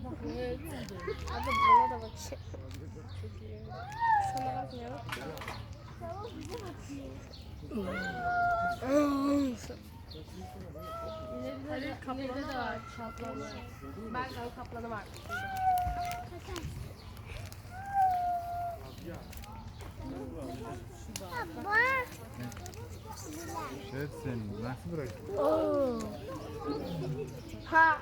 Hadi buna da bakayım. Sana bakmıyorum. İleride de var kaplanlar. Belgrad kaplanı var. Şef sen nasıl bıraktın? Oo. Ha.